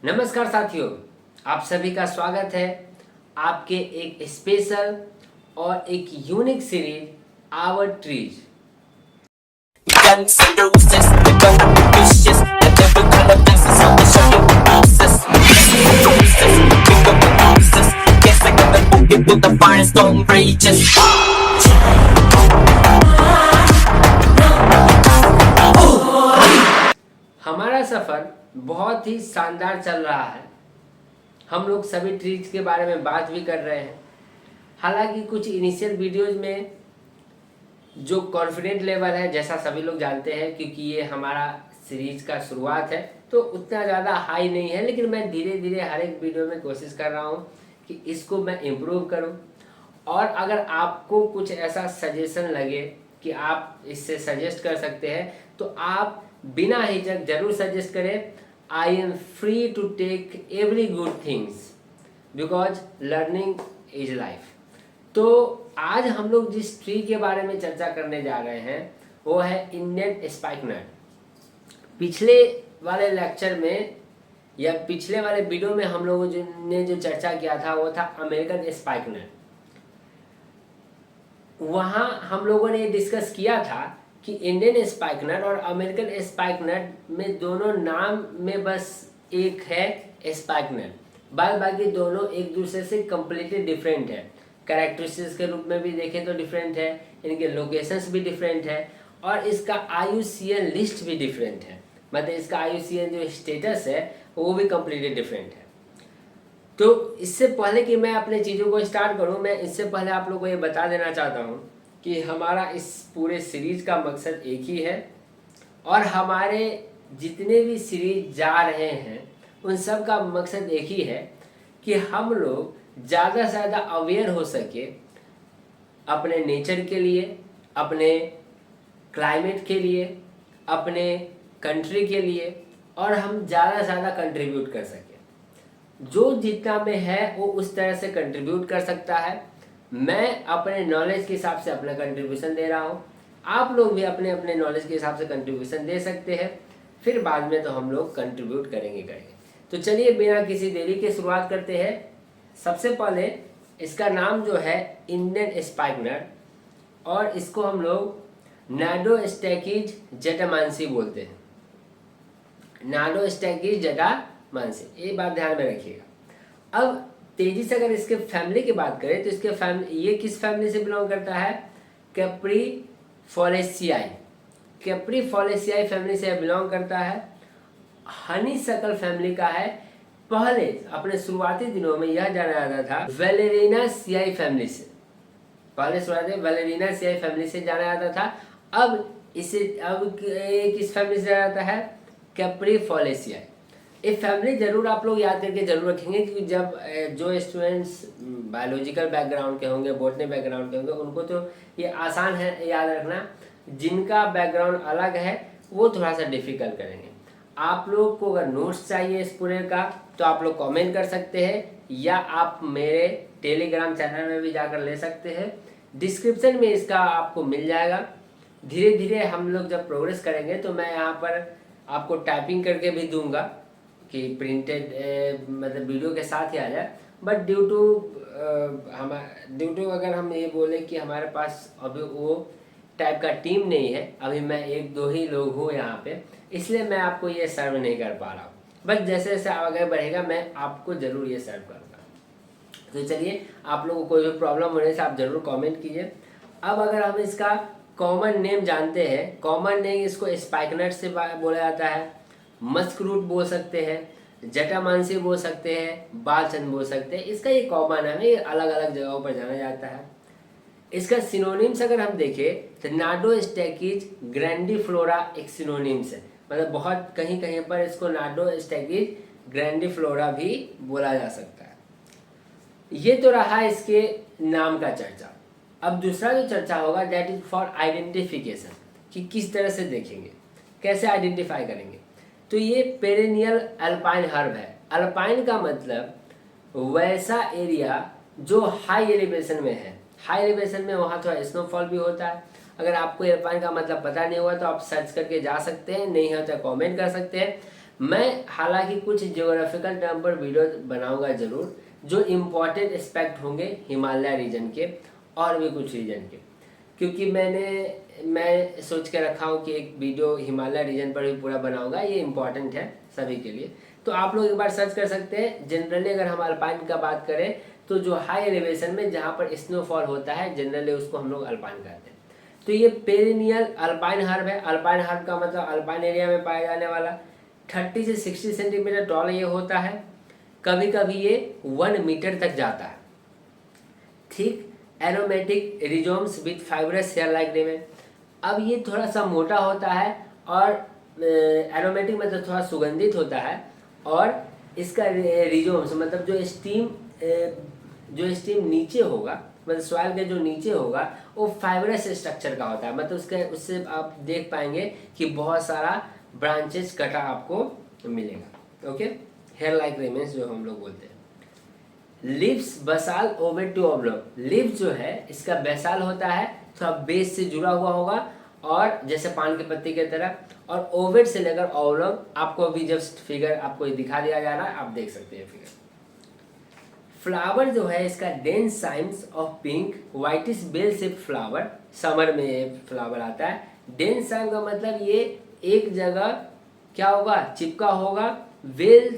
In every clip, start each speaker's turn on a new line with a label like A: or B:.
A: नमस्कार साथियों, आप सभी का स्वागत है आपके एक स्पेशल और एक unique series our trees.
B: Guns and roses, we're gonna be vicious. And every kind of dances on the show you produces. Roses, pick up the roses. Guess I got the boogie with the finest stone rages.
A: हमारा सफ़र बहुत ही शानदार चल रहा है। हम लोग सभी trees के बारे में बात भी कर रहे हैं। हालांकि कुछ इनिशियल वीडियोज में जो कॉन्फिडेंट लेवल है, जैसा सभी लोग जानते हैं क्योंकि ये हमारा सीरीज का शुरुआत है, तो उतना ज़्यादा हाई नहीं है। लेकिन मैं धीरे धीरे हर एक वीडियो में कोशिश कर रहा हूँ कि इसको मैं इम्प्रूव करूँ। और अगर आपको कुछ ऐसा सजेशन लगे कि आप इससे सजेस्ट कर सकते हैं तो आप बिना हिचक जरूर सजेस्ट करें। I am free to take every good things because learning is life. तो आज हम लोग जिस ट्री के बारे में चर्चा करने जा रहे हैं वो है इंडियन स्पाइकनट। पिछले वाले लेक्चर में या पिछले वाले वीडियो में हम लोगों ने जो चर्चा किया था वो था अमेरिकन स्पाइकनट। वहाँ हम लोगों ने डिस्कस किया था कि इंडियन स्पाइकनट और अमेरिकन स्पाइकनट में दोनों नाम में बस एक है स्पाइकनट, बाद बाकी दोनों एक दूसरे से कम्प्लीटली डिफरेंट है। कैरेक्टरिस्टिक्स के रूप में भी देखें तो डिफरेंट है, इनके लोकेशंस भी डिफरेंट है और इसका IUCN लिस्ट भी डिफरेंट है। मतलब इसका IUCN जो स्टेटस है वो भी कम्प्लीटली डिफरेंट है। तो इससे पहले कि मैं अपने चीज़ों को स्टार्ट करूं, मैं इससे पहले आप लोगों को ये बता देना चाहता हूं कि हमारा इस पूरे सीरीज का मकसद एक ही है और हमारे जितने भी सीरीज जा रहे हैं उन सब का मकसद एक ही है कि हम लोग ज़्यादा से ज़्यादा अवेयर हो सके अपने नेचर के लिए, अपने क्लाइमेट के लिए, अपने कंट्री के लिए, और हम ज़्यादा से ज़्यादा कंट्रीब्यूट कर सकें। जो जितना में है वो उस तरह से कंट्रीब्यूट कर सकता है। मैं अपने नॉलेज के हिसाब से अपना कंट्रीब्यूशन दे रहा हूँ, आप लोग भी अपने अपने नॉलेज के हिसाब से कंट्रीब्यूशन दे सकते हैं। फिर बाद में तो हम लोग कंट्रीब्यूट करेंगे। तो चलिए बिना किसी देरी के शुरुआत करते हैं। सबसे पहले इसका नाम जो है इंडियन स्पाइकनट और इसको हम लोग नाडोस्टैकीज जटामांसी बोलते हैं। नाडोस्टैकीज जटामांसी, ये बात ध्यान में रखिएगा। अब तेजी से अगर इसके फैमिली की बात करें तो इसके फैमिली, ये किस फैमिली से बिलोंग करता है? कैप्रीफोलेसियाई। कैप्रीफोलेसियाई फैमिली से बिलोंग करता है। हनीसकल फैमिली का है। पहले अपने शुरुआती दिनों में यह जाना जाता था वेलेरिनासियाई फैमिली से। पहले शुरुआती वेलेरिनासियाई फैमिली से जाना जाता था। अब किस फैमिली से जाना जाता है? कैप्रीफोलेसियाई। ये फैमिली जरूर आप लोग याद करके जरूर रखेंगे क्योंकि जब जो स्टूडेंट्स बायोलॉजिकल बैकग्राउंड के होंगे, बॉटनी बैकग्राउंड के होंगे, उनको तो ये आसान है याद रखना। जिनका बैकग्राउंड अलग है वो थोड़ा सा डिफिकल्ट करेंगे। आप लोग को अगर नोट्स चाहिए इस पूरे का तो आप लोग कमेंट कर सकते हैं या आप मेरे टेलीग्राम चैनल में भी जाकर ले सकते हैं। डिस्क्रिप्शन में इसका आपको मिल जाएगा। धीरे धीरे हम लोग जब प्रोग्रेस करेंगे तो मैं यहाँ पर आपको टाइपिंग करके भी दूंगा कि प्रिंटेड मतलब वीडियो के साथ ही आ जाए। बट ड्यू टू अगर हम ये बोले कि हमारे पास अभी वो टाइप का टीम नहीं है, अभी मैं एक दो ही लोग हूँ यहाँ पे, इसलिए मैं आपको ये सर्व नहीं कर पा रहा हूँ। बट जैसे जैसे आगे बढ़ेगा मैं आपको ज़रूर ये सर्व करूँगा। तो चलिए, आप लोगों को कोई भी प्रॉब्लम होने से आप ज़रूर कमेंट कीजिए। अब अगर हम इसका कॉमन नेम जानते हैं, कॉमन नेम इसको स्पाइकनट से बोला जाता है, मस्करूट बोल सकते हैं, जटामांसी बोल सकते हैं, बालचंद बोल सकते हैं। इसका ये कॉमन है, ये अलग अलग जगहों पर जाना जाता है। इसका सिनोनिम्स अगर हम देखें तो नाडोस्टैकीज ग्रैंडिफ्लोरा एक सिनोनिम्स है। मतलब बहुत कहीं कहीं पर इसको नाडोस्टैकीज ग्रैंडिफ्लोरा भी बोला जा सकता है। ये तो रहा इसके नाम का चर्चा। अब दूसरा जो चर्चा होगा दैट इज फॉर आइडेंटिफिकेशन, कि किस तरह से देखेंगे, कैसे आइडेंटिफाई करेंगे। तो ये पेरेनियल अल्पाइन हर्ब है। अल्पाइन का मतलब वैसा एरिया जो हाई एलिवेशन में है। हाई एलिवेशन में वहाँ थोड़ा स्नोफॉल भी होता है। अगर आपको अल्पाइन का मतलब पता नहीं हुआ तो आप सर्च करके जा सकते हैं, नहीं है तो कमेंट कर सकते हैं। मैं हालांकि कुछ जियोग्राफिकल टर्म पर वीडियो बनाऊंगा ज़रूर, जो इम्पोर्टेंट एस्पेक्ट होंगे हिमालय रीजन के और भी कुछ रीजन के, क्योंकि मैं सोच के रखा हूँ कि एक वीडियो हिमालय रीजन पर भी पूरा बनाऊंगा, ये इम्पोर्टेंट है सभी के लिए। तो आप लोग एक बार सर्च कर सकते हैं। जनरली अगर हम अल्पाइन का बात करें तो जो हाई एलिवेशन में जहाँ पर स्नोफॉल होता है जनरली उसको हम लोग अल्पाइन कहते हैं। तो ये पेरिनियल अल्पाइन हर्ब है। अल्पाइन हर्ब का मतलब अल्पाइन एरिया में पाया जाने वाला 30 से 60 सेंटीमीटर टॉल ये होता है। कभी कभी ये 1 मीटर तक जाता है। Thick aromatic rhizomes with fibrous hair like ramen. अब ये थोड़ा सा मोटा होता है और एरोमेटिक मतलब थोड़ा सुगंधित होता है, और इसका रिजोम्स मतलब जो स्टीम नीचे होगा, मतलब सॉइल के जो नीचे होगा वो फाइब्रस स्ट्रक्चर का होता है। मतलब उससे आप देख पाएंगे कि बहुत सारा ब्रांचेस कटा आपको मिलेगा। ओके, हेयर लाइक रेमेन्स जो हम लोग बोलते हैं। Lips basal ovate to oblong. Lips जो है इसका बेसाल होता है, थोड़ा बेस से जुड़ा हुआ होगा और जैसे पान के पत्ते की तरह, और ओवेट से लेकर ऑब्लॉन्ग। आपको अभी जस्ट फिगर आपको दिखा दिया जा रहा है, आप देख सकते हैं फिगर। फ्लावर जो है इसका dense cymes of pink whitish bell shape flower, summer में ये फ्लावर आता है। डेंस साइम का मतलब ये एक जगह क्या होगा, चिपका होगा, बेल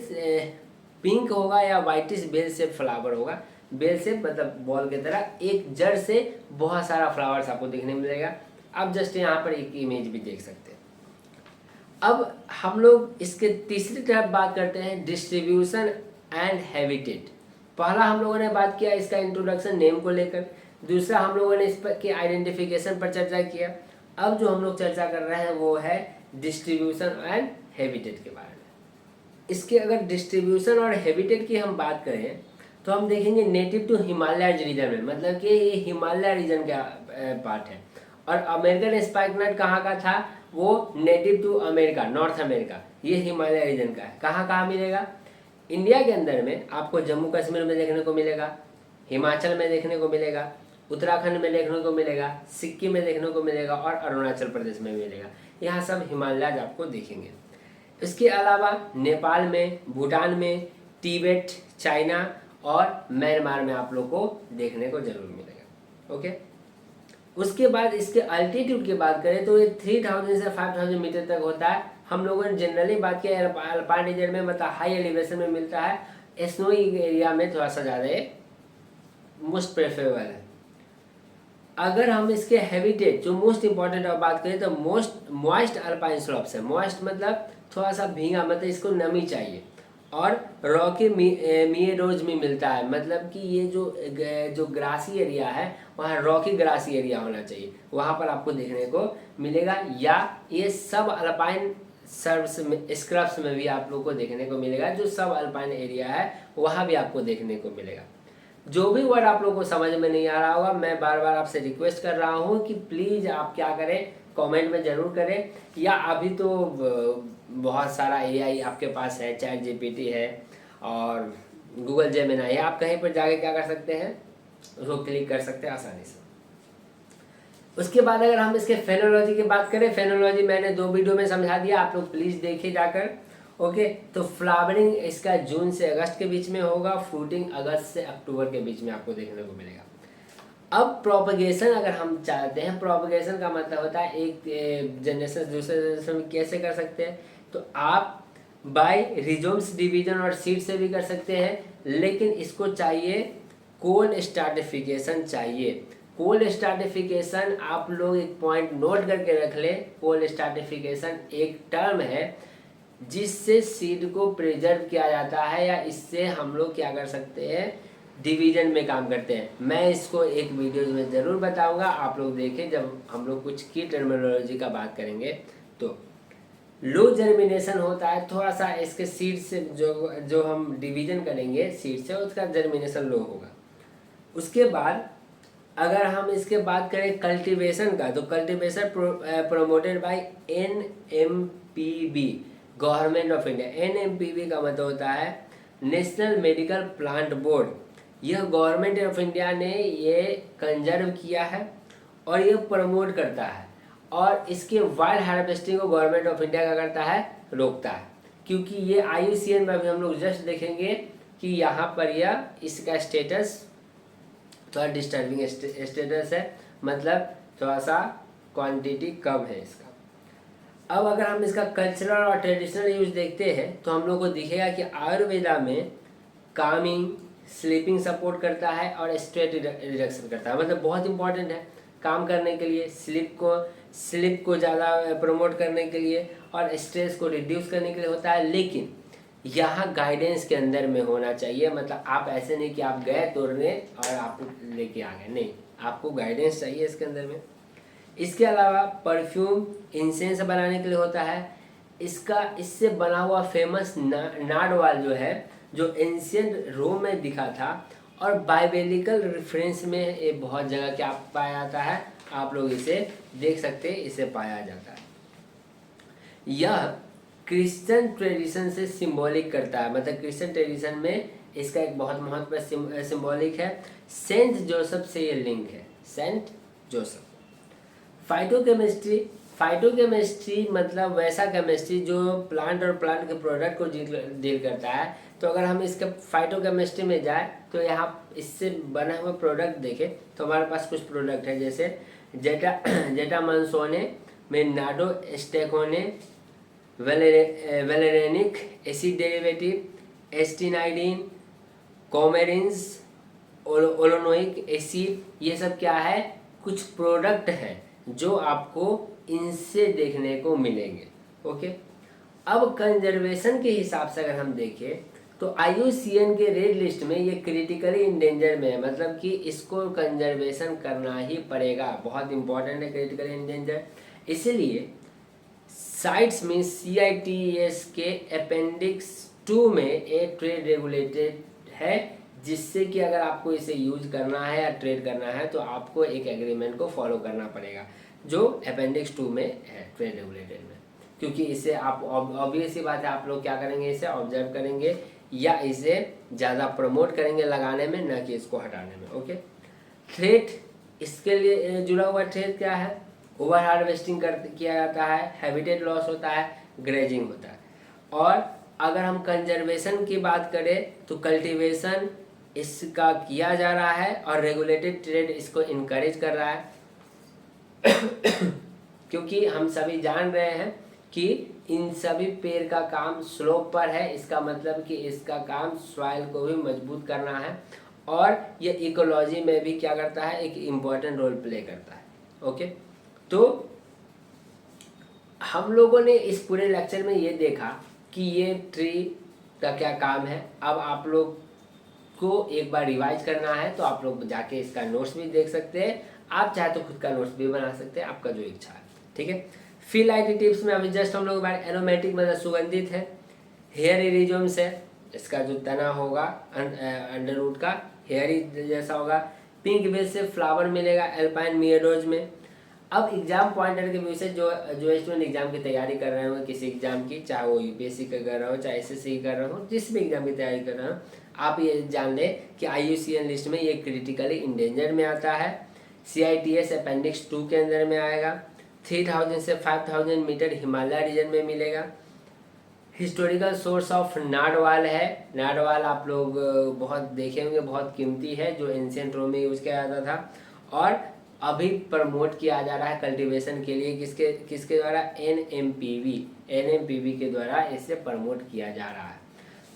A: पिंक होगा या व्हाइटिश बेल शेप फ्लावर होगा। बेल शेप मतलब बॉल की तरह, एक जड़ से बहुत सारा फ्लावर्स आपको देखने मिलेगा। आप जस्ट यहाँ पर एक इमेज भी देख सकते हैं। अब हम लोग इसके तीसरी तरफ बात करते हैं, डिस्ट्रीब्यूशन एंड हैबिटेट। पहला हम लोगों ने बात किया इसका इंट्रोडक्शन नेम को लेकर, दूसरा हम लोगों ने इस पर के आइडेंटिफिकेशन पर चर्चा किया। अब जो हम लोग चर्चा कर रहे हैं वो है डिस्ट्रीब्यूशन एंड हैबिटेट के बारे में। इसके अगर डिस्ट्रीब्यूशन और हैबिटेट की हम बात करें तो हम देखेंगे नेटिव टू हिमालय रीजन में, मतलब कि ये हिमालय रीजन का पार्ट है। और अमेरिकन स्पाइकनट कहाँ का था, वो native to America, North America, ये हिमालय रीजन का है। कहाँ कहाँ मिलेगा, इंडिया के अंदर में आपको जम्मू कश्मीर में देखने को मिलेगा, हिमाचल में देखने को मिलेगा, उत्तराखंड में देखने को मिलेगा, सिक्किम में देखने को मिलेगा और अरुणाचल प्रदेश में मिलेगा। यहाँ सब हिमालय आपको देखेंगे। इसके अलावा नेपाल में, भूटान में, तिब्बत, चाइना और म्यांमार में आप लोग को देखने को जरूर मिलेगा। ओके, उसके बाद इसके अल्टीट्यूड की बात करें तो ये 3000 से 5000 मीटर तक होता है। हम लोगों ने जनरली बात किया अल्पाइन रीजन में, मतलब हाई एलिवेशन में मिलता है। स्नोई एरिया में थोड़ा सा ज़्यादा मोस्ट प्रेफरेबल है। अगर हम इसके हैबिटेट जो मोस्ट इंपॉर्टेंट और बात करें तो मोस्ट मॉइस्ट अल्पाइन स्लोप्स है। मॉइस्ट मतलब थोड़ा सा भीगा, मतलब इसको नमी चाहिए, और रॉकी मीडोज में मिलता है, मतलब कि ये जो ग्रासी एरिया है वहाँ रॉकी ग्रासी एरिया होना चाहिए, वहाँ पर आपको देखने को मिलेगा। या ये सब अल्पाइन सर्व्स में, स्क्रब्स में भी आप लोग को देखने को मिलेगा। जो सब अल्पाइन एरिया है वहाँ भी आपको देखने को मिलेगा। जो भी वर्ड आप लोग को समझ में नहीं आ रहा होगा, मैं बार बार आपसे रिक्वेस्ट कर रहा हूँ कि प्लीज़ आप क्या करें, कमेंट में ज़रूर करें। या अभी तो बहुत सारा एआई आपके पास है, चैट जीपीटी है और गूगल जेमिनी है, आप कहीं पर जाके क्या कर सकते हैं, उसको क्लिक कर सकते हैं आसानी से। उसके बाद अगर हम इसके फेनोलॉजी की बात करें, फेनोलॉजी मैंने 2 वीडियो में समझा दिया, आप लोग प्लीज़ देखिए जाकर। ओके, तो फ्लावरिंग इसका जून से अगस्त के बीच में होगा, फ्रूटिंग अगस्त से अक्टूबर के बीच में आपको देखने को मिलेगा। अब प्रोपगेशन अगर हम चाहते हैं, प्रोपगेशन का मतलब होता है एक जनरेशन दूसरे जनरेशन में कैसे कर सकते हैं, तो आप बाय रिजोम्स डिवीजन और सीड से भी कर सकते हैं, लेकिन इसको चाहिए कोल्ड स्ट्राटिफिकेशन चाहिए। कोल्ड स्ट्राटिफिकेशन आप लोग एक पॉइंट नोट करके रख ले, कोल्ड स्ट्राटिफिकेशन एक टर्म है जिससे सीड को प्रिजर्व किया जाता है, या इससे हम लोग क्या कर सकते हैं, डिवीजन में काम करते हैं। मैं इसको एक वीडियो में ज़रूर बताऊंगा, आप लोग देखें जब हम लोग कुछ की टर्मिनोलॉजी का बात करेंगे। तो लो जर्मिनेशन होता है, थोड़ा सा इसके सीड से जो हम डिवीजन करेंगे सीड से, उसका जर्मिनेशन लो होगा। उसके बाद अगर हम इसके बात करें कल्टीवेशन का, तो cultivation promoted by NMPB, government of India. NMPB का मतलब होता है नेशनल मेडिकल प्लांट बोर्ड। यह गवर्नमेंट ऑफ इंडिया ने ये कंजर्व किया है और ये प्रमोट करता है, और इसके वाइल्ड हार्वेस्टिंग को गवर्नमेंट ऑफ इंडिया का करता है, रोकता है। क्योंकि ये IUCN में अभी हम लोग जस्ट देखेंगे कि यहाँ पर यह इसका स्टेटस थोड़ा डिस्टर्बिंग स्टेटस है, मतलब थोड़ा सा क्वांटिटी कम है इसका। अब अगर हम इसका कल्चरल और ट्रेडिशनल यूज देखते हैं तो हम लोग को दिखेगा कि आयुर्वेदा में कामिंग, स्लीपिंग सपोर्ट करता है और स्ट्रेस रिडक्शन करता है, मतलब बहुत इंपॉर्टेंट है काम करने के लिए, स्लीप को ज़्यादा प्रमोट करने के लिए और स्ट्रेस को रिड्यूस करने के लिए होता है। लेकिन यहाँ गाइडेंस के अंदर में होना चाहिए, मतलब आप ऐसे नहीं कि आप गए तोड़ने और आप लेके आ गए, नहीं, आपको गाइडेंस चाहिए इसके अंदर में। इसके अलावा परफ्यूम इंसेंस बनाने के लिए होता है। इससे बना हुआ फेमस नाडवाल जो है, जो एंशियंट रोम में दिखा था और बाइबलिकल रेफरेंस में ये बहुत जगह क्या पाया जाता है, आप लोग इसे देख सकते हैं, इसे पाया जाता है। यह क्रिश्चियन ट्रेडिशन से सिंबॉलिक करता है, मतलब क्रिश्चियन ट्रेडिशन में इसका एक बहुत महत्व सिंबॉलिक है। सेंट जोसेफ से ये लिंक है, सेंट जोसेफ। फाइटोकेमिस्ट्री मतलब वैसा केमिस्ट्री जो प्लांट और प्लांट के प्रोडक्ट को डील करता है। तो अगर हम इसके फाइटोकेमिस्ट्री में जाए तो यहाँ इससे बना हुआ प्रोडक्ट देखें तो हमारे पास कुछ प्रोडक्ट है, जैसे जेटामंसोने में नाडोस्टेकोने, वेलेरेनिक एसिड डेरिवेटिव, एस्टिनाइडिन, कोमेरिन्स, ओलोनोइक एसिड, ये सब क्या है, कुछ प्रोडक्ट हैं जो आपको इनसे देखने को मिलेंगे। ओके, अब कंजर्वेशन के हिसाब से अगर हम देखें तो IUCN के रेड लिस्ट में ये क्रिटिकली इंडेंजर में है, मतलब कि इसको कंजर्वेशन करना ही पड़ेगा, बहुत इंपॉर्टेंट है क्रिटिकली इंडेंजर। इसलिए साइट्स में CITES के अपेंडिक्स 2 में एक ट्रेड रेगुलेटेड है, जिससे कि अगर आपको इसे यूज करना है या ट्रेड करना है तो आपको एक एग्रीमेंट को फॉलो करना पड़ेगा, जो अपेंडिक्स 2 में है ट्रेड रेगुलेटेड में। क्योंकि इसे आप ऑब्वियस ही बात है, आप लोग क्या करेंगे, इसे ऑब्जर्व करेंगे या इसे ज़्यादा प्रमोट करेंगे लगाने में, न कि इसको हटाने में। ओके, थ्रेट, इसके लिए जुड़ा हुआ थ्रेट क्या है, ओवर हार्वेस्टिंग किया जाता है, हैबिटेट लॉस होता है, ग्रेजिंग होता है। और अगर हम कंजर्वेशन की बात करें तो कल्टीवेशन इसका किया जा रहा है और रेगुलेटेड ट्रेड इसको इनकरेज कर रहा है क्योंकि हम सभी जान रहे हैं कि इन सभी पेड़ का काम स्लोप पर है, इसका मतलब कि इसका काम सॉइल को भी मजबूत करना है और ये इकोलॉजी में भी क्या करता है, एक इम्पॉर्टेंट रोल प्ले करता है। ओके, तो हम लोगों ने इस पूरे लेक्चर में ये देखा कि ये ट्री का क्या काम है। अब आप लोग को एक बार रिवाइज करना है तो आप लोग जाके इसका नोट्स भी देख सकते हैं, आप चाहे तो खुद का नोट्स भी बना सकते हैं, आपका जो इच्छा है। ठीक है, फील एडिटिव्स में अभी जस्ट हम लोग एरोमेटिक मतलब सुगंधित है, हेयर इरिजोम्स है, इसका जो तना होगा अंडर रूट का हेयर जैसा होगा, पिंक बेस से फ्लावर मिलेगा एल्पाइन मियाडोज में। अब एग्जाम पॉइंटर के व्यू से जो स्टूडेंट एग्जाम की तैयारी कर रहे हो, किसी एग्जाम की, चाहे वो UPSC का कर रहा हो, चाहे SSC कर रहा हो, जिस भी एग्जाम की तैयारी कर रहे हो, आप ये जान लें कि IUCN लिस्ट में ये क्रिटिकली इंडेंजर में आता है। CITES अपेंडिक्स 2 के अंदर में आएगा। 3000 से 5000 मीटर हिमालय रीजन में मिलेगा। हिस्टोरिकल सोर्स ऑफ नाडवाल है, नाडवाल आप लोग बहुत देखे होंगे, बहुत कीमती है, जो एंशिएंट रोम में यूज किया जाता था और अभी प्रमोट किया जा रहा है कल्टीवेशन के लिए, किसके द्वारा, NMPV के द्वारा इसे प्रमोट किया जा रहा है।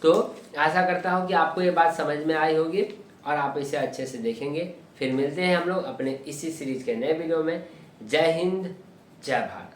A: तो आशा करता हूँ कि आपको ये बात समझ में आई होगी और आप इसे अच्छे से देखेंगे। फिर मिलते हैं हम लोग अपने इसी सीरीज के नए वीडियो में। जय हिंद, जय भारत।